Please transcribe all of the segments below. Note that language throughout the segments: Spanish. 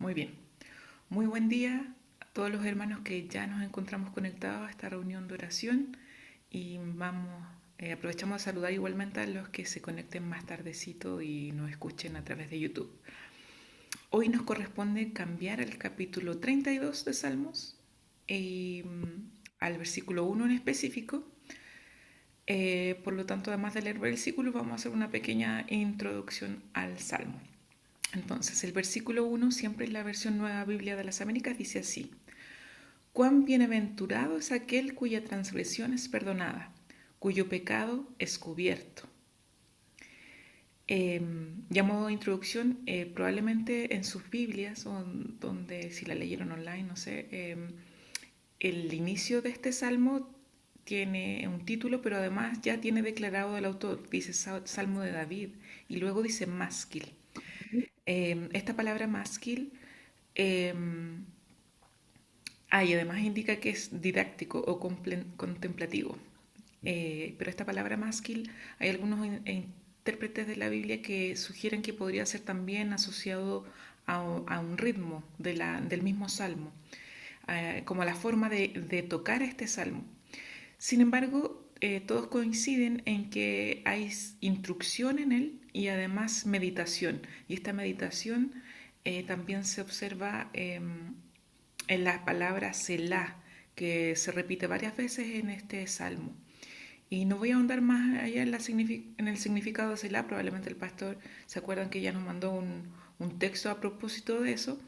Muy bien. Muy buen día a todos los hermanos que ya nos encontramos conectados a esta reunión de oración y aprovechamos de saludar igualmente a los que se conecten más tardecito y nos escuchen a través de YouTube. Hoy nos corresponde cambiar el capítulo 32 de Salmos y al versículo 1 en específico. Por lo tanto, además de leer versículos, vamos a hacer una pequeña introducción al Salmo. Entonces, el versículo 1, siempre en la versión Nueva Biblia de las Américas, dice así: Cuán bienaventurado es aquel cuya transgresión es perdonada, cuyo pecado es cubierto. Ya a modo de introducción, probablemente en sus Biblias, o donde si la leyeron online, no sé, el inicio de este salmo tiene un título, pero además ya tiene declarado el autor, dice Salmo de David, y luego dice másquil. Esta palabra másquil, eh, y además indica que es didáctico o contemplativo. Pero esta palabra másquil, hay algunos intérpretes de la Biblia que sugieren que podría ser también asociado a un ritmo del mismo salmo, como la forma de tocar este salmo. Sin embargo, todos coinciden en que hay instrucción en él y además meditación. Y esta meditación también se observa en la palabra Selah, que se repite varias veces en este salmo. Y no voy a ahondar más allá en el significado de Selah. Probablemente el pastor se acuerdan que ya nos mandó un texto a propósito de eso.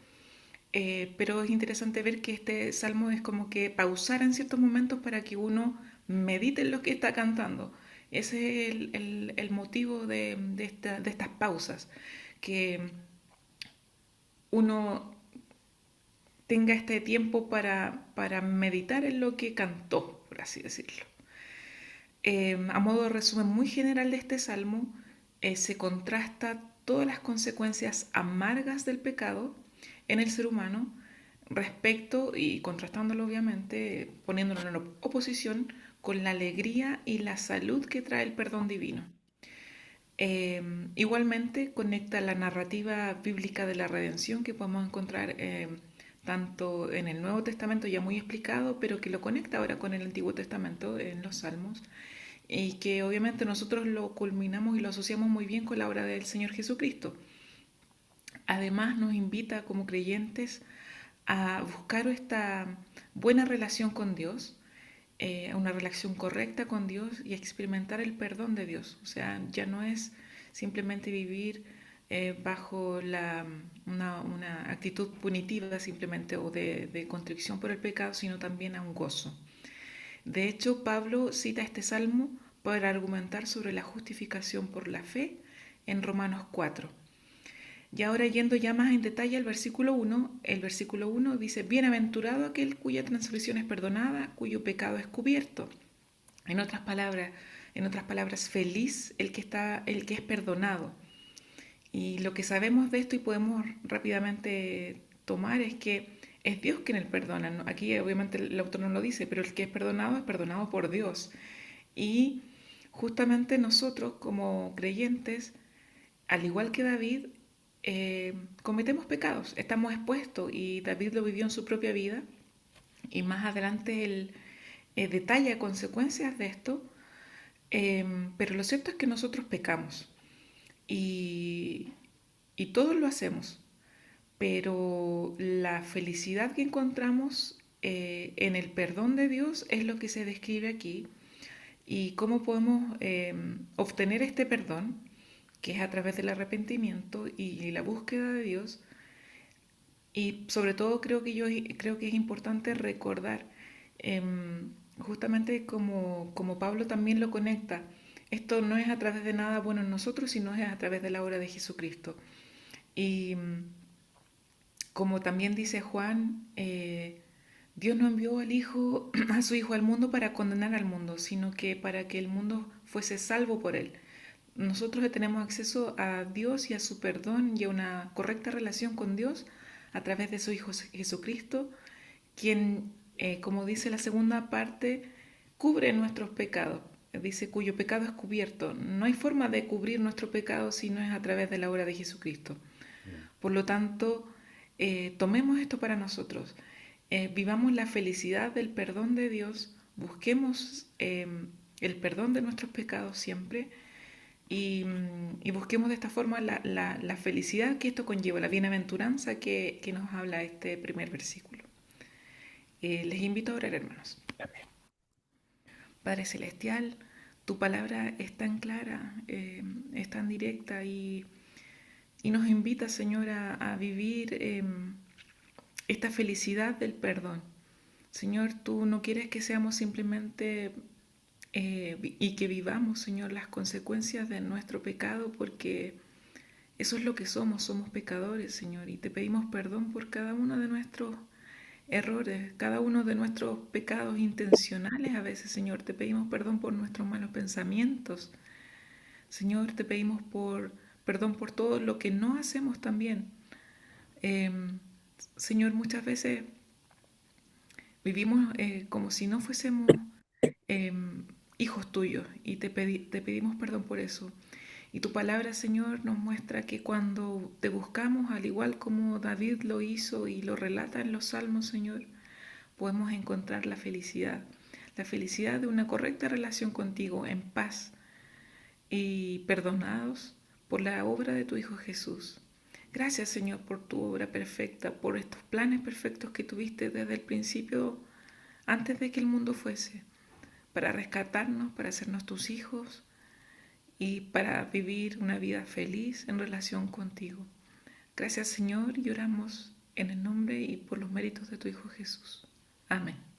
Pero es interesante ver que este salmo es como que pausar en ciertos momentos para que uno medite en lo que está cantando. Ese es el motivo de estas pausas, que uno tenga este tiempo para meditar en lo que cantó, por así decirlo. A modo de resumen muy general de este salmo, se contrasta todas las consecuencias amargas del pecado en el ser humano respecto y contrastándolo obviamente, poniéndolo en oposición con la alegría y la salud que trae el perdón divino. Igualmente conecta la narrativa bíblica de la redención que podemos encontrar tanto en el Nuevo Testamento ya muy explicado, pero que lo conecta ahora con el Antiguo Testamento en los Salmos y que obviamente nosotros lo culminamos y lo asociamos muy bien con la obra del Señor Jesucristo. Además nos invita como creyentes a buscar esta buena relación con Dios, una relación correcta con Dios y experimentar el perdón de Dios. O sea, ya no es simplemente vivir bajo una actitud punitiva simplemente o de contrición por el pecado, sino también a un gozo. De hecho, Pablo cita este salmo para argumentar sobre la justificación por la fe en Romanos 4. Y ahora yendo ya más en detalle al versículo 1, el versículo 1 dice: Bienaventurado aquel cuya transgresión es perdonada, cuyo pecado es cubierto. En otras palabras, feliz el que es perdonado. Y lo que sabemos de esto y podemos rápidamente tomar es que es Dios quien el perdona, ¿no? Aquí obviamente el autor no lo dice, pero el que es perdonado por Dios. Y justamente nosotros como creyentes, al igual que David, cometemos pecados, estamos expuestos y David lo vivió en su propia vida y más adelante él detalla consecuencias de esto, pero lo cierto es que nosotros pecamos y, y todos lo hacemos, pero la felicidad que encontramos en el perdón de Dios es lo que se describe aquí y cómo podemos obtener este perdón, que es a través del arrepentimiento y la búsqueda de Dios. Y sobre todo creo que es importante recordar, justamente como Pablo también lo conecta, esto no es a través de nada bueno en nosotros, sino es a través de la obra de Jesucristo. Y como también dice Juan, Dios no envió al Hijo, a su Hijo al mundo para condenar al mundo, sino que para que el mundo fuese salvo por él. Nosotros tenemos acceso a Dios y a su perdón y a una correcta relación con Dios a través de su Hijo Jesucristo, quien, como dice la segunda parte, cubre nuestros pecados. Dice, cuyo pecado es cubierto. No hay forma de cubrir nuestro pecado si no es a través de la obra de Jesucristo. Por lo tanto, tomemos esto para nosotros. Vivamos la felicidad del perdón de Dios, busquemos el perdón de nuestros pecados siempre y busquemos de esta forma la felicidad que esto conlleva, la bienaventuranza que nos habla este primer versículo. Les invito a orar, hermanos. Amén. Padre Celestial, tu palabra es tan clara, es tan directa y nos invita, Señor, a vivir esta felicidad del perdón. Señor, tú no quieres que seamos simplemente y que vivamos, Señor, las consecuencias de nuestro pecado, porque eso es lo que somos pecadores, Señor, y te pedimos perdón por cada uno de nuestros errores, cada uno de nuestros pecados intencionales a veces, Señor. Te pedimos perdón por nuestros malos pensamientos. Señor, te pedimos perdón por todo lo que no hacemos también. Eh, Señor, muchas veces vivimos como si no fuésemos eh, hijos tuyos y te pedimos perdón por eso. Y tu palabra, Señor, nos muestra que cuando te buscamos, al igual como David lo hizo y lo relata en los Salmos, Señor, podemos encontrar la felicidad de una correcta relación contigo en paz y perdonados por la obra de tu Hijo Jesús. Gracias, Señor, por tu obra perfecta, por estos planes perfectos que tuviste desde el principio, antes de que el mundo fuese, para rescatarnos, para hacernos tus hijos y para vivir una vida feliz en relación contigo. Gracias, Señor, y oramos en el nombre y por los méritos de tu Hijo Jesús. Amén.